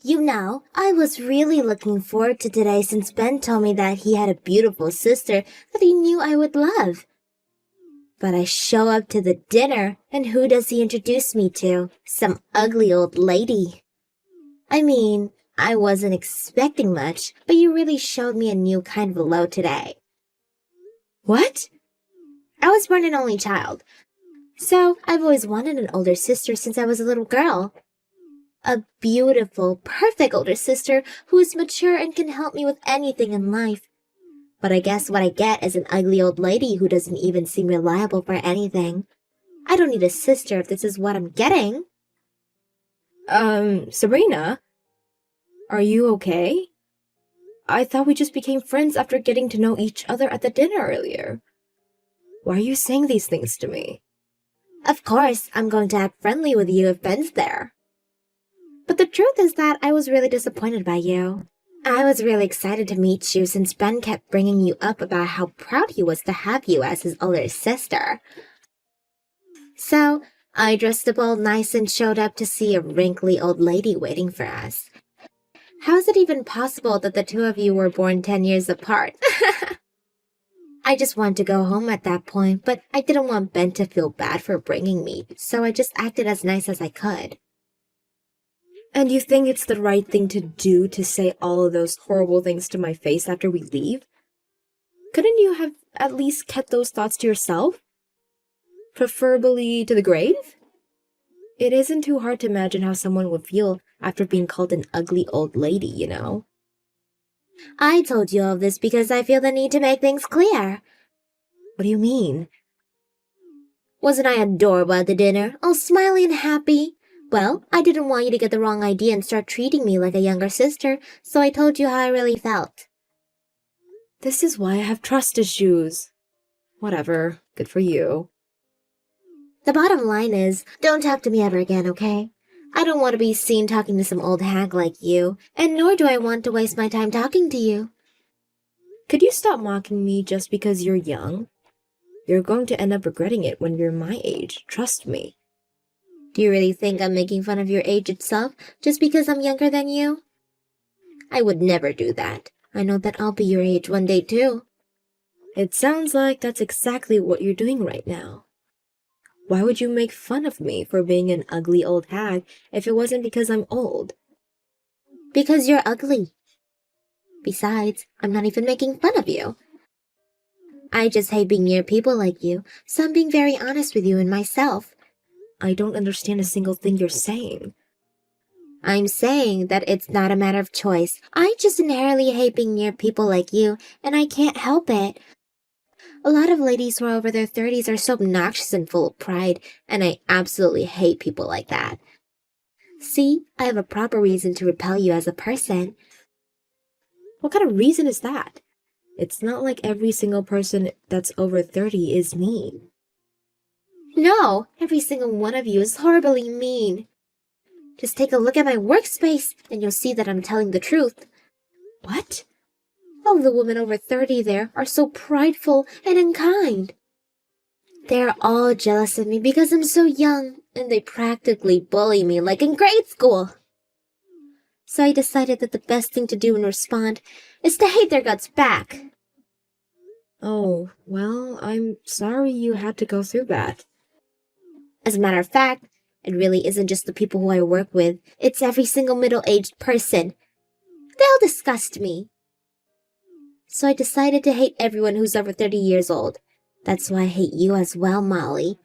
You know, I was really looking forward to today since Ben told me that he had a beautiful sister that he knew I would love. But I show up to the dinner, and who does he introduce me to? Some ugly old lady. I mean, I wasn't expecting much, but you really showed me a new kind of love today. What? I was born an only child, so I've always wanted an older sister since I was a little girl. A beautiful, perfect older sister who is mature and can help me with anything in life. But I guess what I get is an ugly old lady who doesn't even seem reliable for anything. I don't need a sister if this is what I'm getting. Sabrina? Are you okay? I thought we just became friends after getting to know each other at the dinner earlier. Why are you saying these things to me? Of course, I'm going to act friendly with you if Ben's there. But the truth is that I was really disappointed by you. I was really excited to meet you since Ben kept bringing you up about how proud he was to have you as his older sister. So, I dressed up all nice and showed up to see a wrinkly old lady waiting for us. How is it even possible that the two of you were born 10 years apart? I just wanted to go home at that point, but I didn't want Ben to feel bad for bringing me, so I just acted as nice as I could. And you think it's the right thing to do to say all of those horrible things to my face after we leave? Couldn't you have at least kept those thoughts to yourself? Preferably to the grave? It isn't too hard to imagine how someone would feel after being called an ugly old lady, you know? I told you all of this because I feel the need to make things clear. What do you mean? Wasn't I adorable at the dinner, all smiley and happy? Well, I didn't want you to get the wrong idea and start treating me like a younger sister, so I told you how I really felt. This is why I have trust issues. Whatever, good for you. The bottom line is, don't talk to me ever again, okay? I don't want to be seen talking to some old hag like you, and nor do I want to waste my time talking to you. Could you stop mocking me just because you're young? You're going to end up regretting it when you're my age, trust me. Do you really think I'm making fun of your age itself just because I'm younger than you? I would never do that. I know that I'll be your age one day too. It sounds like that's exactly what you're doing right now. Why would you make fun of me for being an ugly old hag if it wasn't because I'm old? Because you're ugly. Besides, I'm not even making fun of you. I just hate being near people like you, so I'm being very honest with you and myself. I don't understand a single thing you're saying. I'm saying that it's not a matter of choice. I just inherently hate being near people like you, and I can't help it. A lot of ladies who are over their 30s are so obnoxious and full of pride, and I absolutely hate people like that. See, I have a proper reason to repel you as a person. What kind of reason is that? It's not like every single person that's over 30 is mean. No, every single one of you is horribly mean. Just take a look at my workspace, and you'll see that I'm telling the truth. What? All the women over 30 there are so prideful and unkind. They're all jealous of me because I'm so young, and they practically bully me like in grade school. So I decided that the best thing to do in response is to hate their guts back. Oh, well, I'm sorry you had to go through that. As a matter of fact, it really isn't just the people who I work with, it's every single middle-aged person. They all disgust me. So I decided to hate everyone who's over 30 years old. That's why I hate you as well, Molly.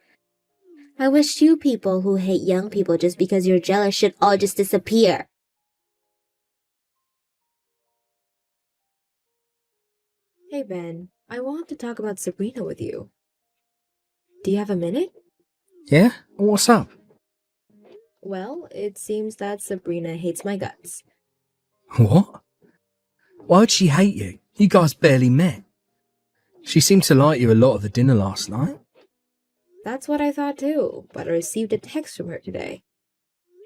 I wish you people who hate young people just because you're jealous should all just disappear. Hey Ben, I want to talk about Sabrina with you. Do you have a minute? Yeah? What's up? Well, it seems that Sabrina hates my guts. What? Why'd she hate you? You guys barely met. She seemed to like you a lot at the dinner last night. That's what I thought too, but I received a text from her today.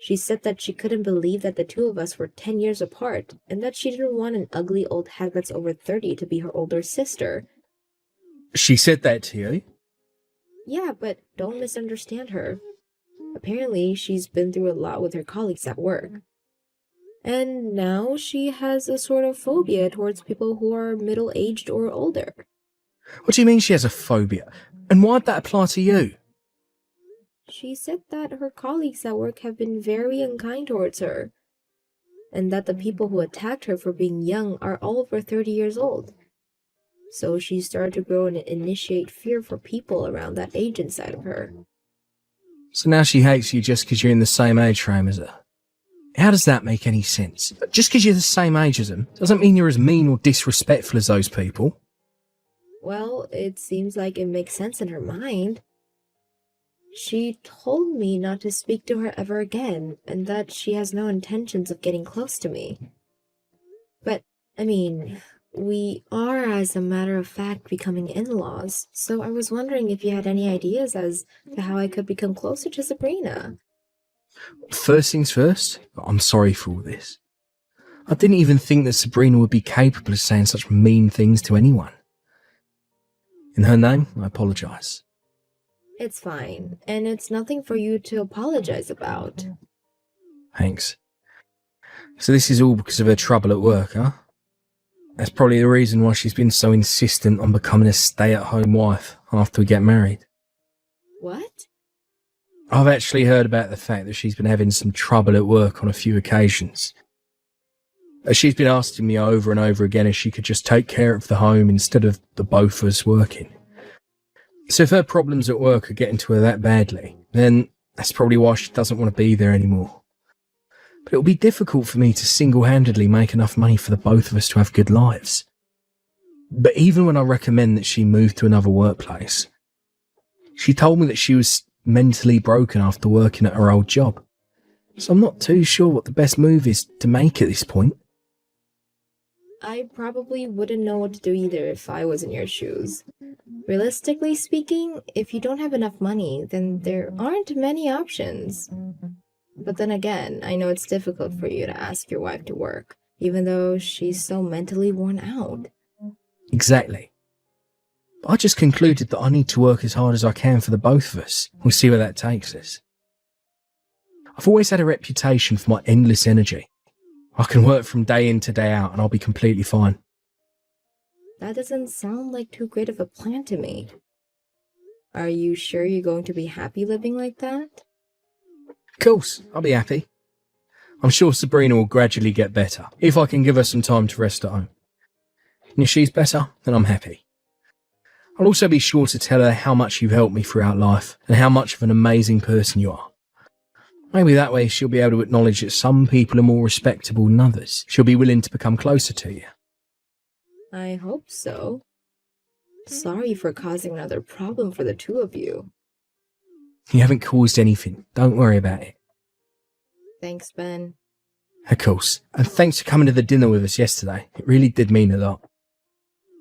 She said that she couldn't believe that the two of us were 10 years apart, and that she didn't want an ugly old hag that's over 30 to be her older sister. She said that to you? Yeah, but don't misunderstand her. Apparently, she's been through a lot with her colleagues at work. And now she has a sort of phobia towards people who are middle-aged or older. What do you mean she has a phobia? And why'd that apply to you? She said that her colleagues at work have been very unkind towards her, and that the people who attacked her for being young are all over 30 years old. So she started to grow and initiate fear for people around that age inside of her. So now she hates you just because you're in the same age frame as her. How does that make any sense? Just because you're the same age as them doesn't mean you're as mean or disrespectful as those people. Well, it seems like it makes sense in her mind. She told me not to speak to her ever again, and that she has no intentions of getting close to me. But, I mean, we are, as a matter of fact, becoming in-laws, so I was wondering if you had any ideas as to how I could become closer to Sabrina. First things first, I'm sorry for all this. I didn't even think that Sabrina would be capable of saying such mean things to anyone. In her name, I apologise. It's fine, and it's nothing for you to apologize about. Thanks. So this is all because of her trouble at work, huh? That's probably the reason why she's been so insistent on becoming a stay-at-home wife after we get married. What? I've actually heard about the fact that she's been having some trouble at work on a few occasions. She's been asking me over and over again if she could just take care of the home instead of the both of us working. So if her problems at work are getting to her that badly, then that's probably why she doesn't want to be there anymore. But it'll be difficult for me to single-handedly make enough money for the both of us to have good lives. But even when I recommend that she move to another workplace, she told me that she was mentally broken after working at her old job. So I'm not too sure what the best move is to make at this point. I probably wouldn't know what to do either if I was in your shoes. Realistically speaking, if you don't have enough money, then there aren't many options. But then again, I know it's difficult for you to ask your wife to work, even though she's so mentally worn out. Exactly. I just concluded that I need to work as hard as I can for the both of us. We'll see where that takes us. I've always had a reputation for my endless energy. I can work from day in to day out and I'll be completely fine. That doesn't sound like too great of a plan to me. Are you sure you're going to be happy living like that? Of course, I'll be happy. I'm sure Sabrina will gradually get better, if I can give her some time to rest at home. And if she's better, then I'm happy. I'll also be sure to tell her how much you've helped me throughout life and how much of an amazing person you are. Maybe that way she'll be able to acknowledge that some people are more respectable than others. She'll be willing to become closer to you. I hope so. Sorry for causing another problem for the two of you. You haven't caused anything. Don't worry about it. Thanks, Ben. Of course. And thanks for coming to the dinner with us yesterday. It really did mean a lot.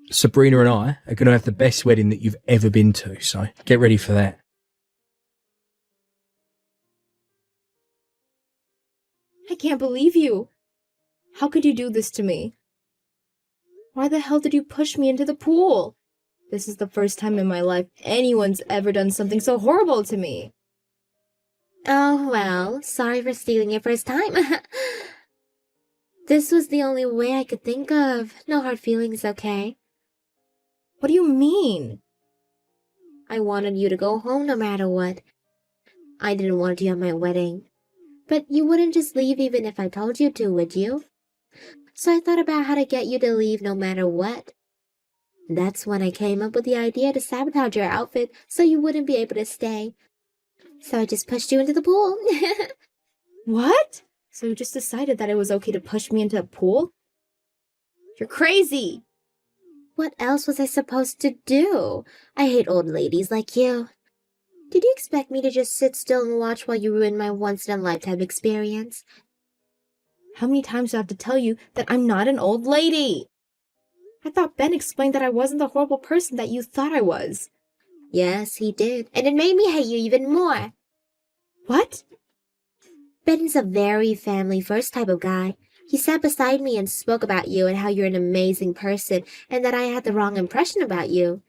Sabrina and I are going to have the best wedding that you've ever been to, so get ready for that. I can't believe you. How could you do this to me? Why the hell did you push me into the pool? This is the first time in my life anyone's ever done something so horrible to me. Oh, well, sorry for stealing your first time. This was the only way I could think of. No hard feelings, okay? What do you mean? I wanted you to go home no matter what. I didn't want you at my wedding. But you wouldn't just leave even if I told you to, would you? So I thought about how to get you to leave no matter what. That's when I came up with the idea to sabotage your outfit so you wouldn't be able to stay. So I just pushed you into the pool. What? So you just decided that it was okay to push me into a pool? You're crazy! What else was I supposed to do? I hate old ladies like you. Did you expect me to just sit still and watch while you ruin my once-in-a-lifetime experience? How many times do I have to tell you that I'm not an old lady? I thought Ben explained that I wasn't the horrible person that you thought I was. Yes, he did, and it made me hate you even more. What? Ben's a very family-first type of guy. He sat beside me and spoke about you and how you're an amazing person and that I had the wrong impression about you.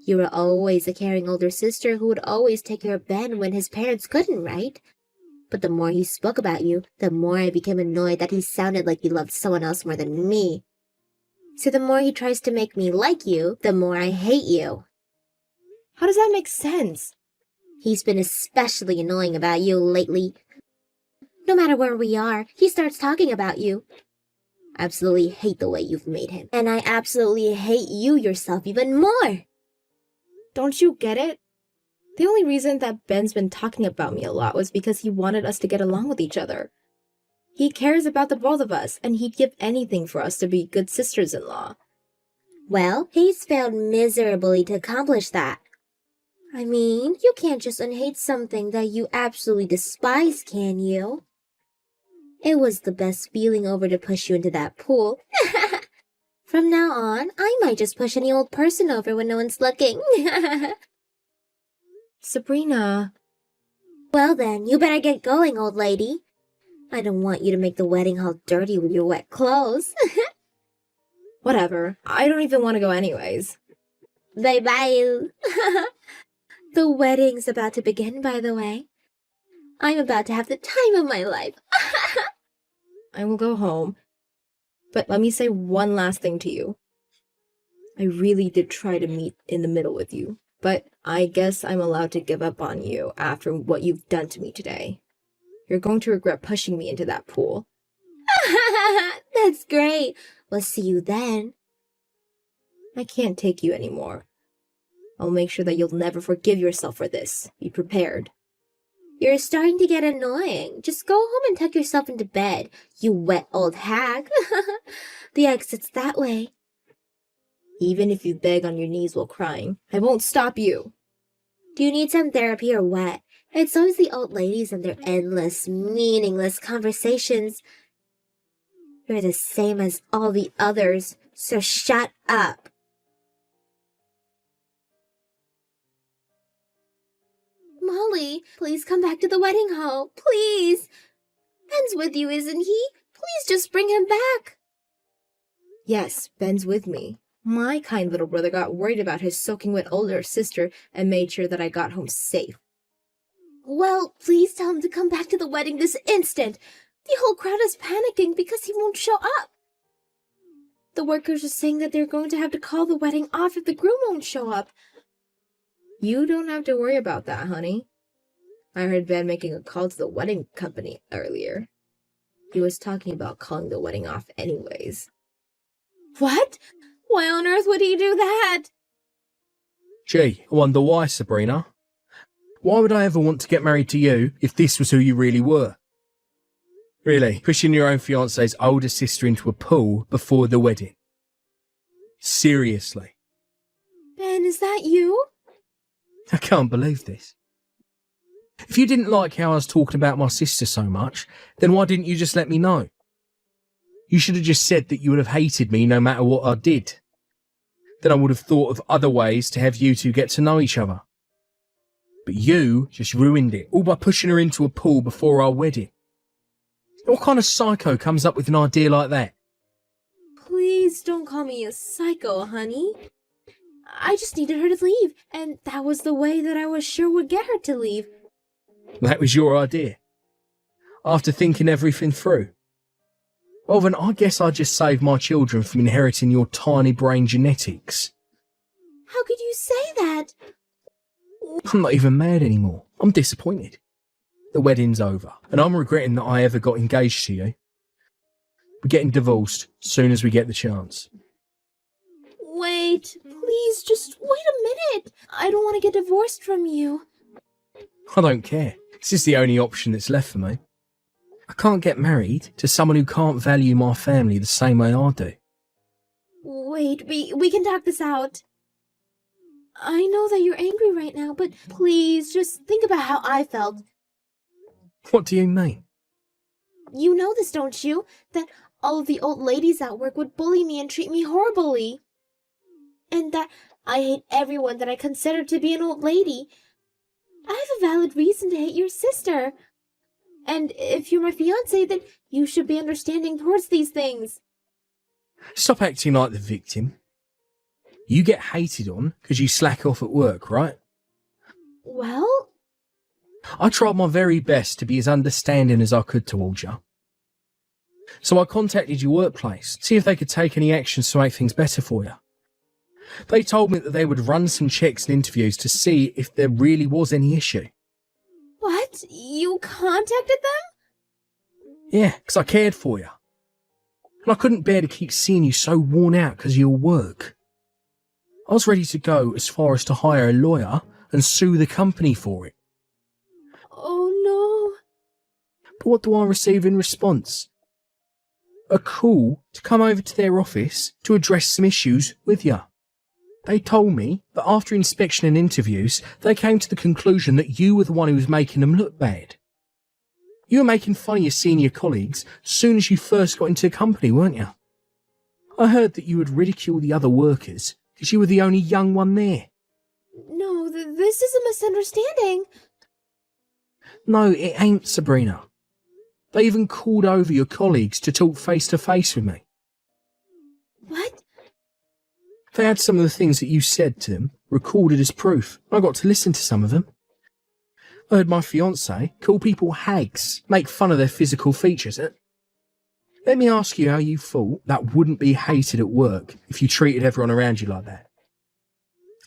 You were always a caring older sister who would always take care of Ben when his parents couldn't, right? But the more he spoke about you, the more I became annoyed that he sounded like he loved someone else more than me. So the more he tries to make me like you, the more I hate you. How does that make sense? He's been especially annoying about you lately. No matter where we are, he starts talking about you. I absolutely hate the way you've made him. And I absolutely hate you yourself even more. Don't you get it? The only reason that Ben's been talking about me a lot was because he wanted us to get along with each other. He cares about the both of us, and he'd give anything for us to be good sisters-in-law. Well, he's failed miserably to accomplish that. I mean, you can't just unhate something that you absolutely despise, can you? It was the best feeling over to push you into that pool. From now on, I might just push any old person over when no one's looking. Sabrina. Well then, you better get going, old lady. I don't want you to make the wedding hall dirty with your wet clothes. Whatever. I don't even want to go anyways. Bye-bye. The wedding's about to begin, by the way. I'm about to have the time of my life. I will go home. But let me say one last thing to you. I really did try to meet in the middle with you, but I guess I'm allowed to give up on you after what you've done to me today. You're going to regret pushing me into that pool. That's great. We'll see you then. I can't take you anymore. I'll make sure that you'll never forgive yourself for this. Be prepared. You're starting to get annoying. Just go home and tuck yourself into bed, you wet old hag. The exit's that way. Even if you beg on your knees while crying, I won't stop you. Do you need some therapy or what? It's always the old ladies and their endless, meaningless conversations. You're the same as all the others, so shut up. Molly, please come back to the wedding hall. Please. Ben's with you, isn't he? Please just bring him back. Yes, Ben's with me. My kind little brother got worried about his soaking wet older sister and made sure that I got home safe. Well, please tell him to come back to the wedding this instant. The whole crowd is panicking because he won't show up. The workers are saying that they're going to have to call the wedding off if the groom won't show up. You don't have to worry about that, honey. I heard Ben making a call to the wedding company earlier. He was talking about calling the wedding off anyways. What? Why on earth would he do that? Gee, I wonder why, Sabrina. Why would I ever want to get married to you if this was who you really were? Really, pushing your own fiancé's older sister into a pool before the wedding. Seriously. Ben, is that you? I can't believe this. If you didn't like how I was talking about my sister so much, then why didn't you just let me know? You should have just said that you would have hated me no matter what I did. Then I would have thought of other ways to have you two get to know each other. But you just ruined it, all by pushing her into a pool before our wedding. What kind of psycho comes up with an idea like that? Please don't call me a psycho, honey. I just needed her to leave, and that was the way that I was sure would get her to leave. That was your idea? After thinking everything through? Well then, I guess I just saved my children from inheriting your tiny brain genetics. How could you say that? I'm not even mad anymore. I'm disappointed. The wedding's over, and I'm regretting that I ever got engaged to you. We're getting divorced as soon as we get the chance. Wait, please, just wait a minute. I don't want to get divorced from you. I don't care. This is the only option that's left for me. I can't get married to someone who can't value my family the same way I do. Wait, we can talk this out. I know that you're angry right now, but please just think about how I felt. What do you mean? You know this, don't you? That all of the old ladies at work would bully me and treat me horribly. And that I hate everyone that I consider to be an old lady. I have a valid reason to hate your sister. And if you're my fiancé, then you should be understanding towards these things. Stop acting like the victim. You get hated on because you slack off at work, right? Well, I tried my very best to be as understanding as I could towards you. So I contacted your workplace, to see if they could take any actions to make things better for you. They told me that they would run some checks and interviews to see if there really was any issue. What? You contacted them? Yeah, because I cared for you. And I couldn't bear to keep seeing you so worn out because of your work. I was ready to go as far as to hire a lawyer and sue the company for it. Oh no. But what do I receive in response? A call to come over to their office to address some issues with you. They told me that after inspection and interviews, they came to the conclusion that you were the one who was making them look bad. You were making fun of your senior colleagues as soon as you first got into the company, weren't you? I heard that you would ridicule the other workers because you were the only young one there. No, this is a misunderstanding. No, it ain't, Sabrina. They even called over your colleagues to talk face to face with me. What? They had some of the things that you said to them recorded as proof. I got to listen to some of them. I heard my fiancé call people hags, make fun of their physical features. Let me ask you how you thought that wouldn't be hated at work if you treated everyone around you like that.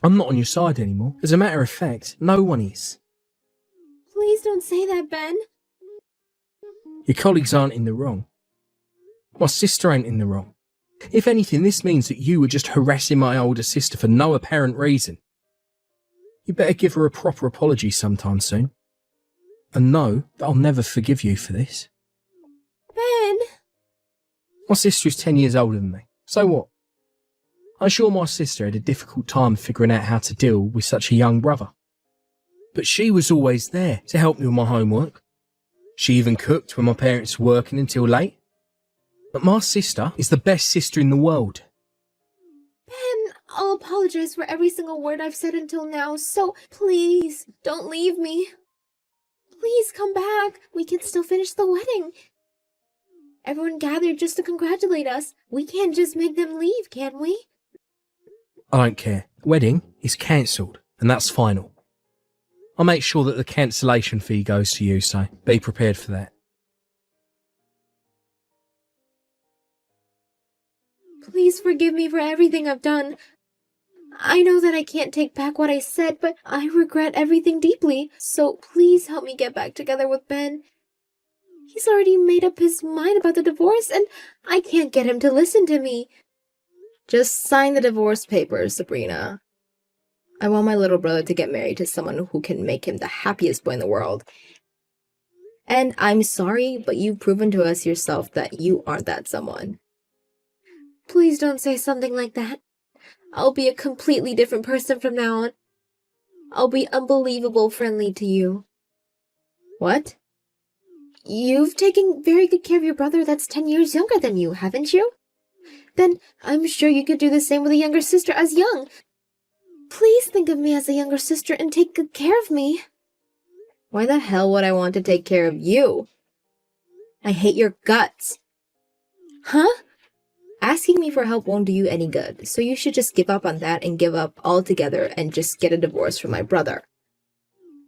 I'm not on your side anymore. As a matter of fact, no one is. Please don't say that, Ben. Your colleagues aren't in the wrong. My sister ain't in the wrong. If anything, this means that you were just harassing my older sister for no apparent reason. You better give her a proper apology sometime soon. And know that I'll never forgive you for this. Ben! My sister is 10 years older than me. So what? I'm sure my sister had a difficult time figuring out how to deal with such a young brother. But she was always there to help me with my homework. She even cooked when my parents were working until late. But my sister is the best sister in the world. Ben, I'll apologize for every single word I've said until now, so please, don't leave me. Please come back. We can still finish the wedding. Everyone gathered just to congratulate us. We can't just make them leave, can we? I don't care. The wedding is cancelled, and that's final. I'll make sure that the cancellation fee goes to you, so be prepared for that. Please forgive me for everything I've done. I know that I can't take back what I said, but I regret everything deeply, so please help me get back together with Ben. He's already made up his mind about the divorce, and I can't get him to listen to me. Just sign the divorce papers, Sabrina. I want my little brother to get married to someone who can make him the happiest boy in the world. And I'm sorry, but you've proven to us yourself that you aren't that someone. Please don't say something like that. I'll be a completely different person from now on. I'll be unbelievable friendly to you. What? You've taken very good care of your brother that's 10 years younger than you, haven't you? Then I'm sure you could do the same with a younger sister as young. Please think of me as a younger sister and take good care of me. Why the hell would I want to take care of you? I hate your guts. Huh? Asking me for help won't do you any good, so you should just give up on that and give up altogether and just get a divorce from my brother.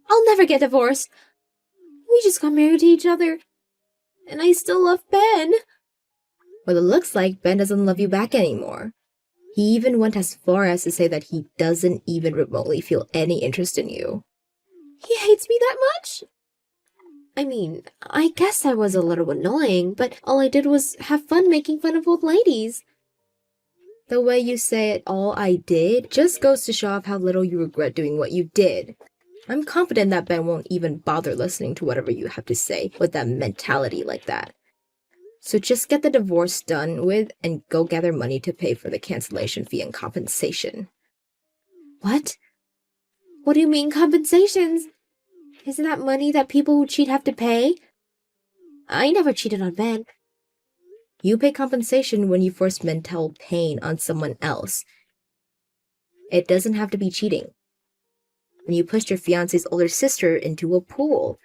I'll never get divorced. We just got married to each other. And I still love Ben. Well, it looks like Ben doesn't love you back anymore. He even went as far as to say that he doesn't even remotely feel any interest in you. He hates me that much? I mean, I guess I was a little annoying, but all I did was have fun making fun of old ladies. The way you say it, all I did, just goes to show off how little you regret doing what you did. I'm confident that Ben won't even bother listening to whatever you have to say with that mentality like that. So just get the divorce done with and go gather money to pay for the cancellation fee and compensation. What? What do you mean compensations? Isn't that money that people who cheat have to pay? I never cheated on Ben. You pay compensation when you force mental pain on someone else. It doesn't have to be cheating. When you pushed your fiancé's older sister into a pool.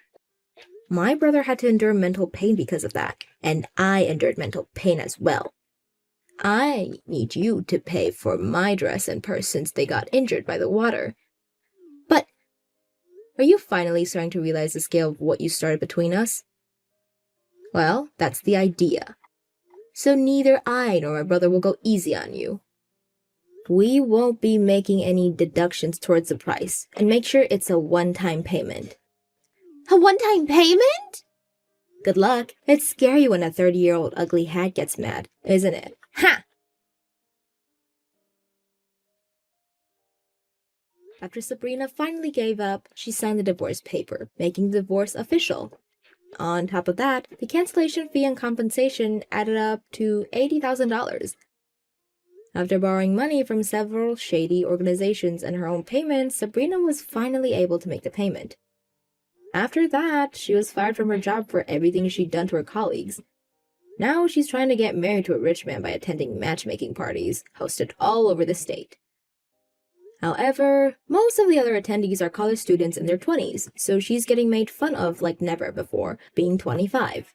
My brother had to endure mental pain because of that, and I endured mental pain as well. I need you to pay for my dress and purse since they got injured by the water. But Are you finally starting to realize the scale of what you started between us? Well, that's the idea. So neither I nor my brother will go easy on you. We won't be making any deductions towards the price, and make sure it's a one-time payment. A one-time payment? Good luck. It's scary when a 30-year-old ugly hag gets mad, isn't it? Ha! After Sabrina finally gave up, she signed the divorce paper, making the divorce official. On top of that, the cancellation fee and compensation added up to $80,000. After borrowing money from several shady organizations and her own payments, Sabrina was finally able to make the payment. After that, she was fired from her job for everything she'd done to her colleagues. Now she's trying to get married to a rich man by attending matchmaking parties, hosted all over the state. However, most of the other attendees are college students in their 20s, so she's getting made fun of like never before, being 25.